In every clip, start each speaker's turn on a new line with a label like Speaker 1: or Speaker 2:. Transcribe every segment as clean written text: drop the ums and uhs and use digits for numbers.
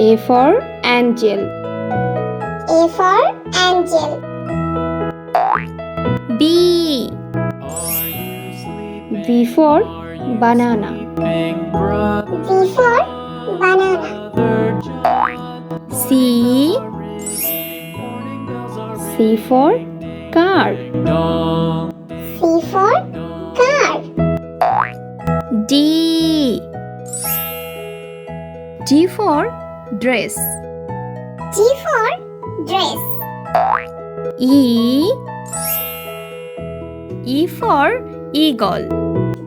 Speaker 1: A for angel.
Speaker 2: A for angel.
Speaker 1: B. B for banana.
Speaker 2: B for banana.
Speaker 1: C. C for car.
Speaker 2: C for car.
Speaker 1: D. D for dress.
Speaker 2: D for dress.
Speaker 1: E. E for eagle.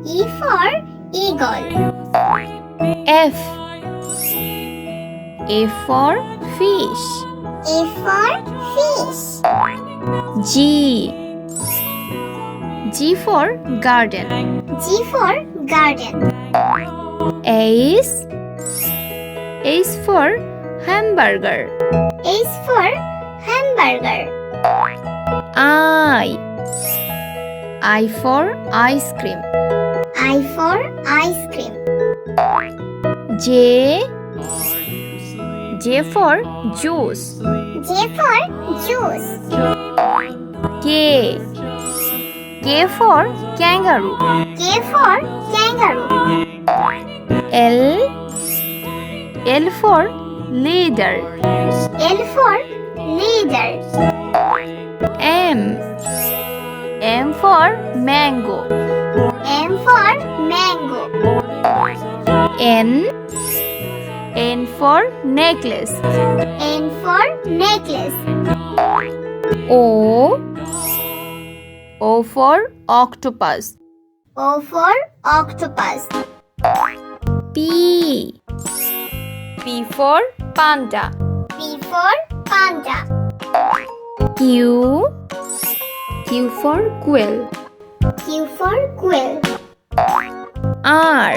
Speaker 2: E for eagle.
Speaker 1: F. F for fish.
Speaker 2: A for fish.
Speaker 1: G. G for garden.
Speaker 2: G for garden.
Speaker 1: H. H for hamburger.
Speaker 2: H for hamburger.
Speaker 1: I. I for ice cream.
Speaker 2: I for ice cream.
Speaker 1: J. J for juice.
Speaker 2: J for juice.
Speaker 1: K. K for kangaroo.
Speaker 2: K for kangaroo.
Speaker 1: L. L for leader.
Speaker 2: L for leader.
Speaker 1: M. M for mango.
Speaker 2: M for mango.
Speaker 1: N. N for necklace.
Speaker 2: N for necklace.
Speaker 1: O. O for octopus.
Speaker 2: O for octopus.
Speaker 1: P. P for panda.
Speaker 2: P for panda.
Speaker 1: Q. Q for quail.
Speaker 2: Q for quail.
Speaker 1: R.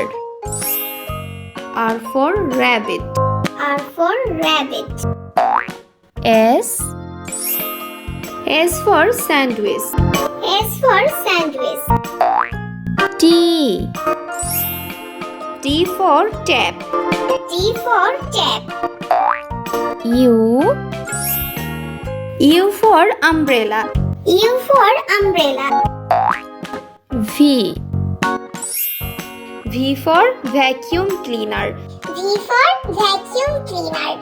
Speaker 1: R for rabbit.
Speaker 2: R for rabbit.
Speaker 1: S. S for sandwich.
Speaker 2: S for sandwich.
Speaker 1: T. T for tap.
Speaker 2: T for tap.
Speaker 1: U. U for umbrella.
Speaker 2: U for umbrella.
Speaker 1: V. V for vacuum cleaner.
Speaker 2: V for vacuum cleaner.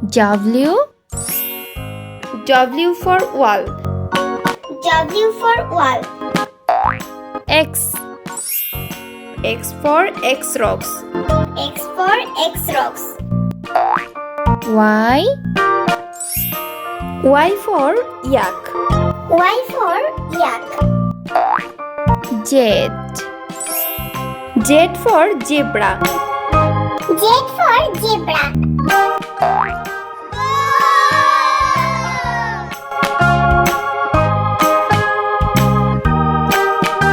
Speaker 1: W. W for wall.
Speaker 2: W for wall.
Speaker 1: X. X for X-rocks.
Speaker 2: X for X-rocks.
Speaker 1: Y. Y for yak.
Speaker 2: Y for yak.
Speaker 1: Z. Z for zebra.
Speaker 2: Z for zebra.